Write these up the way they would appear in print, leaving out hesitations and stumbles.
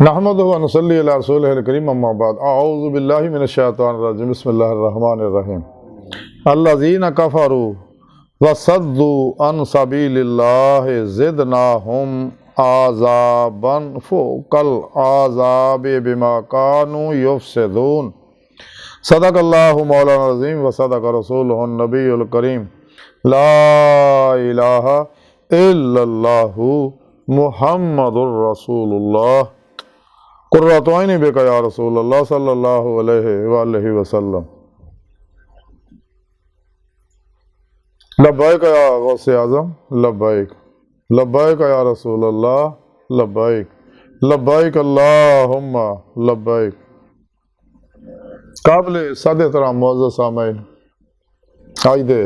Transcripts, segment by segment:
नहमदुहु व नसल्ली अला रसूलिहिल करीम अम्मा बाद अऊज़ु बिल्लाहि मिनश शैतानिर रजीम बिस्मिल्लाहिर रहमानिर रहीम अल्लज़ीना कफ़रू व सद्दू अन सबीलिल्लाहि ज़िदनाहुम आज़ाबन फ़ौक़ल आज़ाबि बिमा कानू युफ़सिदून सदक़ल्लाहु मौलाना अज़ीम व सदक़ रसूलुहुन नबियुल करीम ला इलाहा इल्लल्लाहु मुहम्मदुर रसूलुल्लाह कुर्रतु ऐनी बिका या रसूलल्लाह सल्लल्लाहु अलैहि वसल्लम लब्बैक या गौसे आज़म लब्बैक लब्बैक या रसूलल्लाह लब्बैक लब्बैक अल्लाहुम्मा लब्बैक। काबिल साद एहतराम मुअज़्ज़ज़ सामईन, अज दे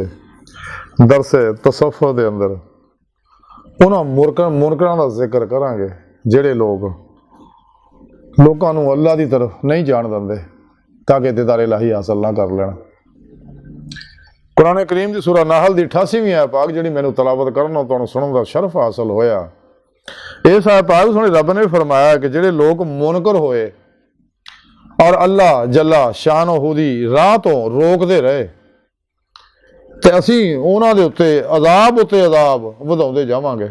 दरसे तसव्वुफ़ दे अंदर उन्हां मुनकरां दा जिक्र करांगे जिहड़े लोगों को अल्लाह की तरफ नहीं जान देंगे ताकि दीदार इलाही हासिल ना कर लेना। कुरान करीम की सूरह नाहल की 88वीं आयत पाक जी मैंने तलावत करना तो सुनने का शरफ हासिल होया। इस आयत पाक सुनी रब ने फरमाया कि जिहड़े लोग मुनकर होए और अल्लाह जल्ला शान दी राह तो रोकते रहे तो असी उन्हां दे उत्ते अजाब वधाउंदे जावांगे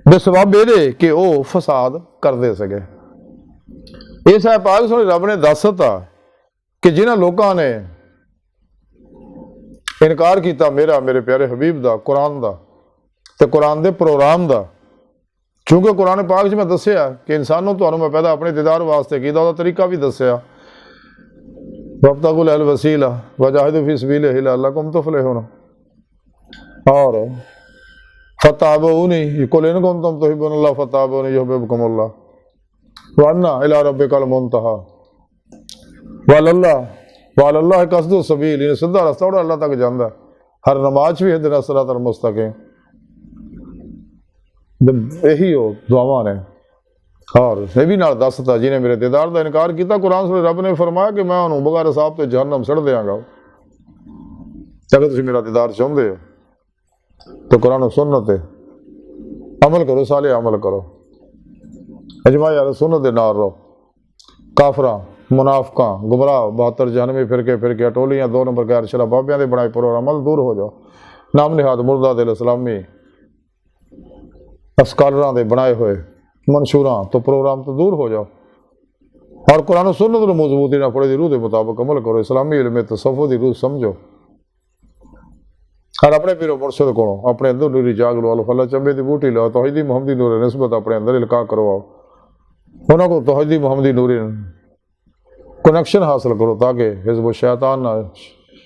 बेसबब इहदे कि वह फसाद करते सके। इस आयत पाक सुनी रब ने दस दिता कि जिन्हां लोगों ने इनकार किया मेरे प्यारे हबीब का कुरान का तो कुरान के प्रोग्राम का, क्योंकि कुरान पाक मैं दसिया कि इंसानों तुहानूं मैं पैदा अपने दीदार वास्ते किया, उसका तरीका भी दसिया वब्तगुल अल वसीला वजाहिदू फी सबीलिही लअल्लकुम तुफलिहून और फत्ताबिऊनी कुल इन कुंतुम तुहिब्बूनल्लाह फत्ताबिऊनी युहिब्बुकुमुल्लाह व अन्ना इला रब्बिकल मुंतहा वअलल्लाह कसदु सबील। सीधा रास्ता और अल्लाह तक जाता है। हर नमाज भी इहदिना सिरातल मुस्तकीम यही हो दुआवां ने। और ये भी नाल दसता जिन्हें मेरे दीदार का इनकार किया कुरान से रब ने फरमाया कि मैं उन्होंने बगैर हिसाब तो जहन्नम सड़ देंगा। अगर तुम मेरा दीदार चाहते हो तो कुरान सुन्नत अमल करो, साले अमल करो, अजमा यार सुन्नत दे नाल रहो। काफरा मुनाफिकां गुमराह 72 जहनमी फिरके अटोलियां 2 नंबर गैर शराब बाबियां दे बनाए प्रोग्राम अमल दूर हो जाओ। नाम निहाद मुर्दा दिल इस्लामी अस्करां दे बनाए हुए मंशूरां तो प्रोग्राम तो दूर हो जाओ और कुरान सुन्नत नूं मजबूती नाल पढ़े दी रूह के मुताबिक अमल करो। इस्लामी इल्म तसव्वुफ़ दी रूह समझो और अपने पीरो मुर्शद को अपने अंदर नूरी जाग लो। फला चंबे की बूटी लो तौहीदी मुहम्मदी नूर निस्बत अपने अंदर इल्का करवाओ। उन्होंने को तौहीदी मुहम्मदी नूरी कनेक्शन हासिल करो ताकि हिज़्ब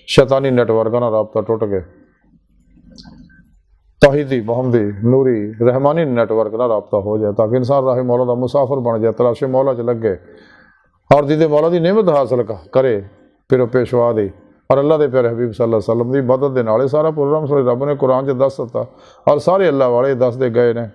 शैतानी नेटवर्क ना रबता टुट गए। तौहीदी मुहम्मदी नूरी रहमानी नेटवर्क ना रबता हो जाए ताकि इंसान राह मौला का मुसाफिर बन जाए, तलाशे मौला च लगे और दीदे मौला की नेमत हासिल करे फिर पेशवा दी और अल्लाह के प्यारे हबीब सल्लल्लाहु अलैहि वसल्लम की मदद के नाल सारा प्रोग्राम सुने रब ने कुरान च दस दिता और सारे अल्लाह वाले दसते गए ने।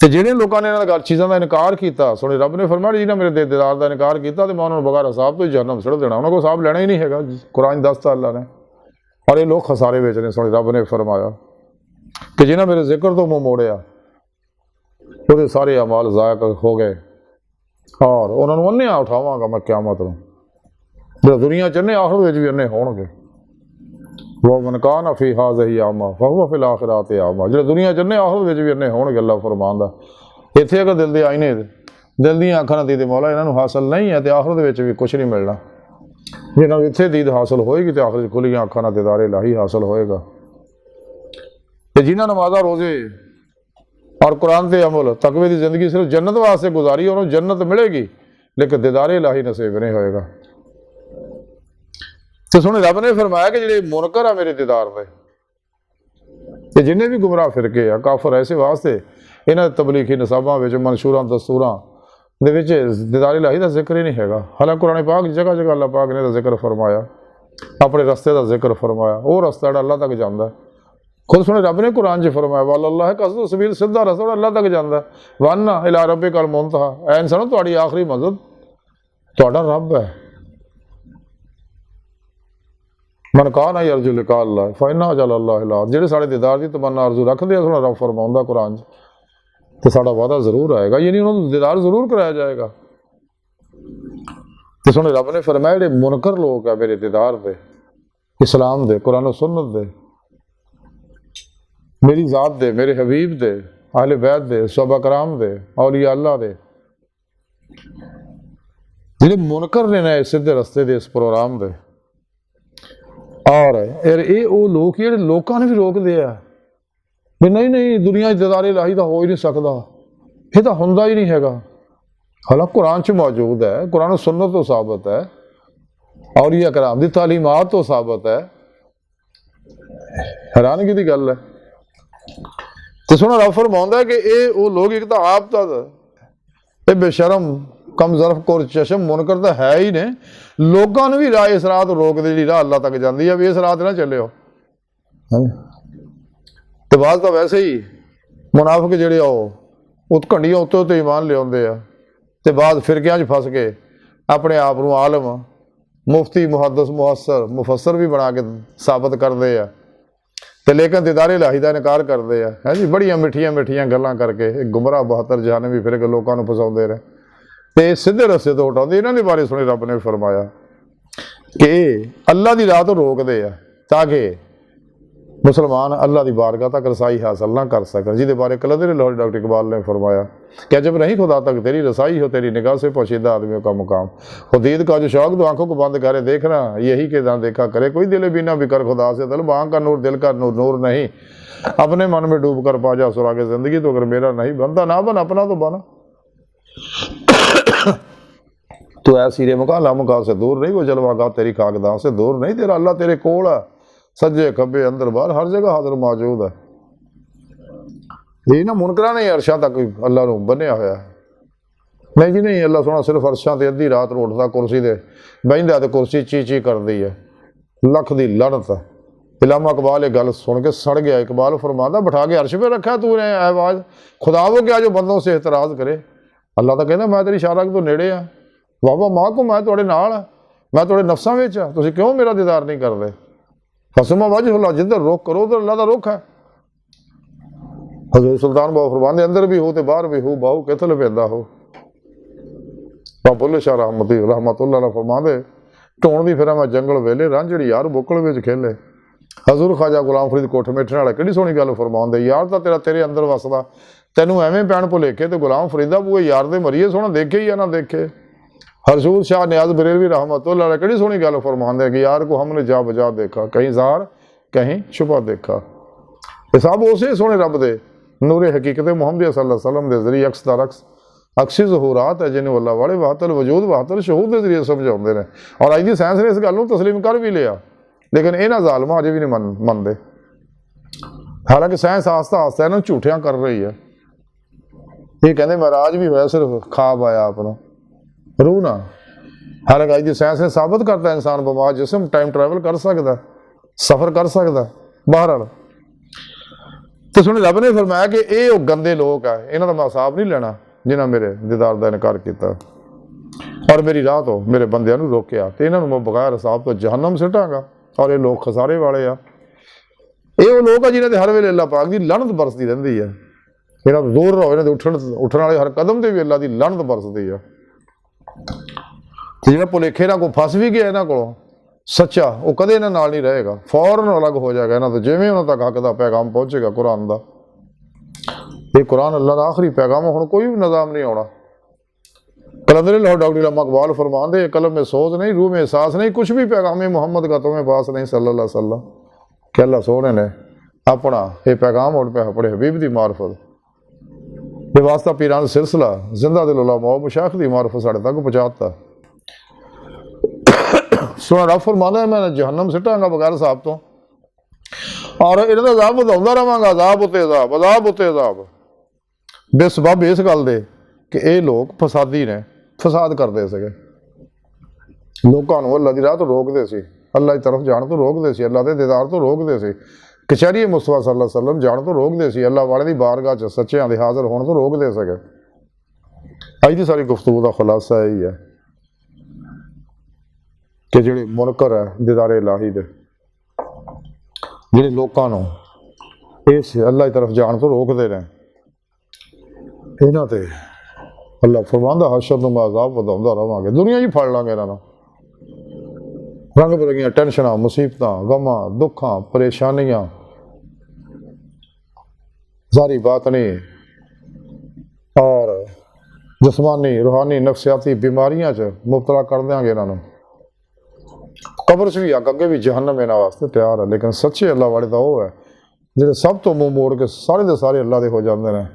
तो जिहड़े लोगों ने इन्हां चीज़ों का इनकार किया सुने रब ने फरमाया जिन्हें मेरे दीदार का इनकार किया तो मैं उन्होंने बगैर हिसाब तो जहन्नम सड़ देना। उन्होंने को हिसाब लेना ही नहीं है, कुरान दसता अल्लाह ने। और ये लोग खसारे विच ने। सुने रब ने फरमाया कि जिन्हें मेरे जिक्र तो मुँह मोड़िया वो सारे अमाल ज़ायक हो गए और उन्होंने अन्निया उठावांगा मैं क़यामत नूं। जो दुनिया च अन्ने आखिरत भी अन्ने होणगे। वो मन कान फी हाज़िही आमा फहुव फिल आखिरति आमा। जो दुनिया च अन्ने आखिरत भी अन्ने होणगे अल्लाह फरमांदा। इत्थे अगर दिल दे आईने दिल दी अखां नाल दीद मौला इन्हां नूं हासिल नहीं है तो आखिरत भी कुछ नहीं मिलना। जिन्हां नूं इत्थे दीद हासिल होएगी तो आखिरत खुलियां अखां नाल दीदार इलाही हासिल होएगा। ते जिन्हां नमाज़ां रोज़े और कुरान ते अमल तकवे की जिंदगी सिर्फ जन्नत वास्ते गुजारी उन्होंने जन्नत मिलेगी लेकिन दीदार इलाही नसीब नहीं होएगा। तो सुने रब ने फरमाया कि जिहड़े मुनकर आ मेरे दीदार दे जिन्हें भी गुमराह फिरके आ काफर ऐसे वास्ते इन्हां तबलीगी नसाबां विच मंशूरां दस्तूरां दे विच दीदार इलाही का जिक्र ही नहीं हैगा। हालांकि कुरान पाक जगह जगह अल्लाह पाक ने जिक्र फरमाया, अपने रस्ते का जिक्र फरमाया, वो रस्ता जिहड़ा अल्लाह तक जाता है। खुद सुने रब ने कुरान च फरमाया वअलल्लाह कसदु सबील, सीधा रास्ता अल्लाह तक जाता है। व अन्ना इला रब्बिकल मुंतहा, ऐ इंसानो तुहाडी आखिरी मंजिल तुहाडा रब है। मन कान अर्जु लिका अल्लाह फ़इन्ना अजल अल्लाह जिहड़े साढ़े दीदार की तमन्ना अर्जू रखते हैं सुना रब फरमाउंदा कुरान ਤੇ ਸਾਡਾ ਵਾਅਦਾ ਜ਼ਰੂਰ ਆਏਗਾ, ਯਾਨੀ ਉਹਨਾਂ ਨੂੰ ਦੀਦਾਰ ਜ਼ਰੂਰ ਕਰਾਇਆ ਜਾਏਗਾ। ਤੇ ਸੁਣੇ ਰੱਬ ਨੇ ਫਰਮਾਇਆ ਜਿਹੜੇ ਮੁਨਕਰ ਲੋਕ ਆ ਮੇਰੇ ਦੀਦਾਰ ਦੇ, ਇਸਲਾਮ ਦੇ, ਕੁਰਾਨ ਸੁन्नत ਦੇ, ਮੇਰੀ ਜ਼ਾਤ ਦੇ, ਮੇਰੇ ਹਬੀਬ ਦੇ, ਆਹਲੇ ਬੈਤ ਦੇ, ਸਹਾਬਾ ਕਰਾਮ ਦੇ, ਔਲੀਆ ਅੱਲਾ ਦੇ, ਜਿਹੜੇ ਮੁਨਕਰ ਨੇ ਨਾ ਸਿੱਧੇ ਰਸਤੇ ਦੇ ਇਸ ਪ੍ਰੋਗਰਾਮ ਦੇ। ਔਰ ਇਹ ਉਹ ਲੋਕ ਜਿਹੜੇ ਲੋਕਾਂ ਨੂੰ ਵੀ ਰੋਕਦੇ ਆ ਵੀ ਨਹੀਂ ਨਹੀਂ ਦੁਨੀਆ 'ਚ ਦੀਦਾਰੇ ਇਲਾਹੀ ਤਾਂ ਹੋ ਹੀ ਨਹੀਂ ਸਕਦਾ, ਇਹ ਤਾਂ ਹੁੰਦਾ ਹੀ ਨਹੀਂ ਹੈਗਾ। ਹਾਲਾਂਕਿ ਕੁਰਾਨ 'ਚ ਮੌਜੂਦ ਹੈ, ਕੁਰਾਨ ਸੁन्नत ਤੋਂ ਸਾਬਤ ਹੈ, ਔਲੀਆ ਕਰਾਮ ਦੀ ਤਾਲੀਮਾਤ ਤੋਂ ਸਾਬਤ ਹੈ। ਹੈਰਾਨਗੀ ਦੀ ਗੱਲ ਹੈ। ਤੇ ਸੁਣੋ ਰੱਬ ਫਰਮਾਉਂਦਾ ਕਿ ਇਹ ਉਹ ਲੋਕ ਇੱਕ ਤਾਂ ਆਪ ਤਾਂ ਇਹ ਬੇਸ਼ਰਮ ਕਮ ਜ਼ਰਫ ਕੋਰ ਚਸ਼ਮ ਮੁਨਕਰ ਤਾਂ ਹੈ ਹੀ ਨੇ, ਲੋਕਾਂ ਨੂੰ ਵੀ ਰਾਹ ਇਸ ਰਾਹ ਤੋਂ ਰੋਕਦੇ, ਜਿਹੜੀ ਰਾਹ ਅੱਲਾ ਤੱਕ ਜਾਂਦੀ ਆ ਵੀ ਇਸ ਰਾਹ ਤੇ ਨਾ ਚੱਲਿਓ। ਤੇ ਬਾਅਦ ਤਾਂ ਵੈਸੇ ਹੀ ਮੁਨਾਫਿਕ ਜਿਹੜੇ ਆ ਉਹ ਘੰਡੀਆਂ ਉੱਤੇ ਉੱਤੇ ਈਮਾਨ ਲਿਆਉਂਦੇ ਆ ਤੇ ਬਾਅਦ ਫਿਰਕਿਆਂ 'ਚ ਫਸ ਕੇ ਆਪਣੇ ਆਪ ਨੂੰ ਆਲਮ, ਮੁਫਤੀ, ਮੁਹੱਦਿਸ, ਮੁਫੱਸਰ ਵੀ ਬਣਾ ਕੇ ਸਾਬਤ ਕਰਦੇ ਆ ਤੇ ਲੇਕਿਨ ਦੀਦਾਰੇ ਇਲਾਹੀ ਦਾ ਇਨਕਾਰ ਕਰਦੇ ਆ। ਹੈ ਜੀ, ਬੜੀਆਂ ਮਿੱਠੀਆਂ ਮਿੱਠੀਆਂ ਗੱਲਾਂ ਕਰਕੇ ਇਹ ਗੁੰਮਰਾਹ 72 ਜਹਾਨਵੀ ਫਿਰ ਕੇ ਲੋਕਾਂ ਨੂੰ ਫਸਾਉਂਦੇ ਰਹੇ ਤੇ ਸਿੱਧੇ ਰਸਤੇ ਤੋਂ ਹਟਾਉਂਦੇ। ਇਹਨਾਂ ਦੇ ਬਾਰੇ ਸੁਣੇ ਰੱਬ ਨੇ ਫਰਮਾਇਆ ਕਿ ਅੱਲਾ ਦੀ ਰਾਹ ਤੋਂ ਰੋਕਦੇ ਆ ਤਾਂ ਕਿ ਮੁਸਲਮਾਨ ਅੱਲਾ ਦੀ ਬਾਰਗਾਹ ਤੱਕ ਰਸਾਈ ਹਾਸਲ ਨਾ ਕਰ ਸਕਣ, ਜਿਹਦੇ ਬਾਰੇ ਕਲੰਦਰ ਲਾਹੌਰੀ ਡਾਕਟਰ ਇਕਬਾਲ ਨੇ ਫਰਮਾਇਆ कि जब नहीं खुदा तक तेरी रसाई हो, तेरी निगाह से पोशीदा आदमियों का मुकाम, खुदीद का जो शौक तो आंखों को बंद करे देखना, यही के ना देखा करे कोई दिल बिना बिकर खुदा से तलब, आँख का नूर दिल का नूर नूर नहीं, अपने मन में डूब कर पा जा सुरागे जिंदगी, तो अगर मेरा नहीं बनता ना बन, अपना तो बना। तो ऐसी रे मुका लामुका से दूर नहीं, वो जलवागा तेरी खाकदां से दूर नहीं, तेरा अल्लाह तेरे कोल है, सज्जे खब्बे अंदर बाहर हर जगह हाजिर मौजूद है। ਇਹ ਨਾ ਮੁਨਕਰਾਂ ਨੇ ਅਰਸ਼ਾਂ ਤੱਕ ਅੱਲਾ ਨੂੰ ਬੰਨਿਆ ਹੋਇਆ। ਨਹੀਂ ਜੀ ਨਹੀਂ, ਅੱਲਾ ਸੋਹਣਾ ਸਿਰਫ ਅਰਸ਼ਾਂ ਤੇ ਅੱਧੀ ਰਾਤ ਨੂੰ ਉੱਠਦਾ, ਕੁਰਸੀ ਦੇ ਬਹਿੰਦਾ ਤੇ ਕੁਰਸੀ ਚੀ ਚੀ ਕਰਦੀ ਹੈ, ਲੱਖ ਦੀ ਲੜਤ। इलामा इकबाल ये गल सुन के सड़ गया। इकबाल फरमाता बिठा के अर्श पे रखा तूने आवाज़, खुदा वो क्या जो बंदों से एतराज़ करे। अल्लाह तो कहना मैं तेरी इशारा तो नेड़े आ, वाह माँ को मैं थोड़े नाल आ, मैं थोड़े नफ्सां विच आ, तुसीं क्यों मेरा दीदार नहीं करते। फसमा वजहुल्लाह, जिधर रुख करो उधर अल्लाह का रुख है। हज़रत सुल्तान बाबू फरमाते अंदर भी हो तो बाहर भी हो, बाहू कितने पैदा हो। बुल्ले शाह रहमतुल्लाह फरमाते ढोण भी फिर मैं जंगल वेले रांझड़ी यार बुकल में खेले। हजूर ख्वाजा गुलाम फरीद कोठ मेठने वाला किहड़ी सोहनी गल फरमाउंदे, यार तो तेरा तेरे अंदर वसदा, तैनूं एवें पैण भुलेखे तो गुलाम फरीदा बूए यार दे मरीए सोहना देखे ही या ना देखे। हरसूल शाह नियाज बरेलवी रहमतुल्लाह अलैह किहड़ी सोहनी गल फरमाउंदे कि यार को हमने जा बजा देखा, कहीं ज़ार कहीं छुपा देखा। ये सब उसे सोहने रब दे नूरे हकीकत मुहम्मद सल्लल्लाहु अलैहि वसल्लम के जरिए अक्स दर अक्स अक्सी ज़हूरात है जिन्हें अल्लाह वाले वाहतल वजूद वाहतल शहूद के जरिए समझाते हैं। और अज की साइंस ने इस गल तस्लीम कर भी लिया, लेकिन इन्होंने जालमा अजे भी नहीं मनते। हालांकि साइंस आस्ता आस्ता इन्होंने झूठियां कर रही है। ये कहते महाराज भी होया सिर्फ खाब आया अपना रूह ना। हालांकि अज की साइंस ने साबित करता इंसान बमार जिसम टाइम ट्रैवल कर सकता, सफ़र कर सकता बहरहाल। तो सुने रब ने फरमाया कि ये गंदे लोग है, इन्हों का मैं हिसाब नहीं लेना जिन्हें मेरे दीदार का इनकार किया और मेरी राह तो मेरे बंदियां नूं रोकिया, तो इन्हों मैं बगैर हिसाब तो जहन्नम सिटांगा। और ये लोग खसारे वाले आ, ये वो लोग आ जिन्हों के हर वेले अल्लाह पाक की लानत बरसती रहती है। इन्हों तो दूर रहो, इन्हों उठण वाले हर कदम से भी अल्लाह की लानत बरसती है। जो भुलेखे इन्हों को फस भी गया इन्हों को सच्चा, वो कदे इन्हों नाल नहीं रहेगा, फौरन अलग हो जाएगा इन्हों तो, जिवें उन्होंने तक हक का पैगाम पहुँचेगा कुरान का। ये कुरान अल्लाह का आखिरी पैगाम, हुण कोई भी निज़ाम नहीं आना। कलंदर लाहौर डॉक्टर इलामा इकबाल फरमाते कलम में सोच नहीं, रूह में एहसास नहीं, कुछ भी पैगाम मोहम्मद का तुम्हें पास नहीं सल्लल्लाहु अलैहि वसल्लम। कि अल्लाह सोहने ने अपना ये पैगाम उठ पे अपने हबीब की मार्फत बेवास्ता पीरान सिलसिला जिंदा दिल उलमा मुशाइख की मार्फत साढ़े तक पहुँचाता। सुना रब फरमाता है मैं जहन्नम सिटांगा बगैर हिसाब तो, और इन्होंने अजाब वधाउंदा रहांगा, अजाब उत्ते अजाब, अजाब उत्ते अजाब। बेसबब इस गल दे कि ये लोग फसादी ने, फसाद करते सके, लोगों को अल्लाह की राह तो रोकते सी, अल्लाह की तरफ जाने तो रोकते सी, अल्लाह के दीदार तो रोकते सी, कचहरी मुस्तफा सल्लल्लाहु अलैहि वसल्लम जाने तो रोकते सी, अल्लाह वाले की बारगाह च सच्चियां दे हाजिर होने तो रोकते सके। अज की सारी गुफ्तगू का खुलासा यही है कि जिहड़े मुनकर है दीदारे इलाही दे, जिहड़े लोगों को इस अल्लाह की तरफ जाने तो रोकते रहे, ਇਹਨਾਂ ਤੇ ਅੱਲਾਹ ਫਰਮਾਉਂਦਾ ਹਸ਼ਰ ਨੂੰ ਮੈਂ ਅਜ਼ਾਬ ਵਧਾਉਂਦਾ ਰਵਾਂਗੇ, ਦੁਨੀਆ 'ਚ ਹੀ ਫੜ ਲਾਂਗੇ ਇਹਨਾਂ ਨੂੰ। ਰੰਗ ਬਰੰਗੀਆਂ ਟੈਨਸ਼ਨਾਂ, ਮੁਸੀਬਤਾਂ, ਗਮਾਂ, ਦੁੱਖਾਂ, ਪਰੇਸ਼ਾਨੀਆਂ, ਜ਼ਾਰੀ ਬਾਤਨੀ और जिस्मानी रूहानी नफसियाती बीमारियां च मुबतला कर देंगे इन्होंने। कब्र च भी अग, अगे भी जहन्नम इन्होंने वास्ते तैयार है। लेकिन सच्चे अल्लाह वाले तो वह है जो सब तो मुँह मोड़ के सारे के सारे अल्लाह के हो जाते हैं।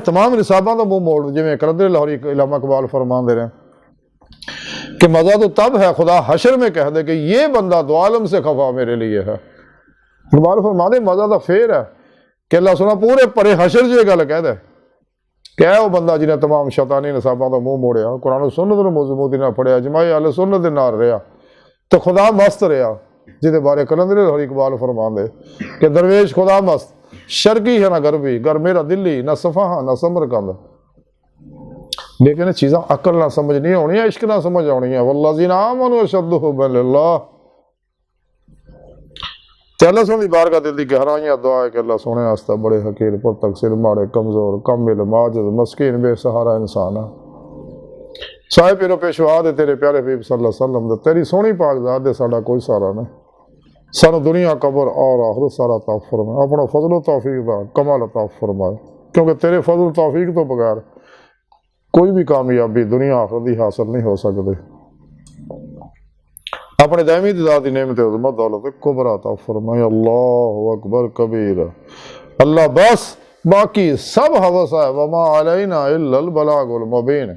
तमाम निसाबों तो मुँह मोड़, जिमें करदर लाहौरी इलामा इकबाल फरमाते हैं कि मज़ा तो तब है खुदा हशर में कह दे कि ये बंदा दो आलम से खफा मेरे लिए है। इकबाल फरमाते मज़ा तो फिर है कि अल्लाह सुना पूरे परे हशर जो गल कह दे क्या है वह बंदा जिन्हें तमाम शैतानी निसाबों का मुँह मोड़िया, कुरान सुन्नत नूं मज़बूती नाल फड़िया, जमाए अहले सुन्नत दे नाल रहा तो खुदा मस्त रहा। जिहदे बारे कलंदर लाहौरी इकबाल फरमांदे कि दरवेश खुदा मस्त, शर्की है ना गरबी, गर मेरा दिल्ली ना सफाहा ना समरकंद। लेकिन चीज़ां अकल ना समझ नहीं आनी, इश्क ना समझ आनी है। वल्लज़ीना आमनू अशद्दु हुब्बन लिल्लाह। ते अल्लाह सोने की बारगाह दिल की गहराइयां दुआ है कि अल्लाह सोने वास्ते बड़े हकीर पर तकसीर माड़े कमज़ोर कामिल माजिज़ मस्कीन बेसहारा इंसान है। साहिब पिरो पेशवा दे तेरे प्यारे हबीब सल्लल्लाहु अलैहि वसल्लम दे तेरी सोहनी पाक ज़ात दे साडा कोई सहारा नहीं। सानू दुनिया कब्र और आखिरत सारा अता फरमाए, अपना फजल तौफीक दा कमाल अता फरमाए, क्योंकि तेरे फजल तौफीक तो बगैर कोई भी कामयाबी दुनिया आखिरत दी हासिल नहीं हो सकती। अपने दायमी ज़ात दी नेमत उज़्मा दौलत कुबरा अता फरमाए। अल्लाहु अकबर कबीर। अल्लाह बस, बाकी सब हवस है। वमा अलैना इल्लल बलागुल मुबीन।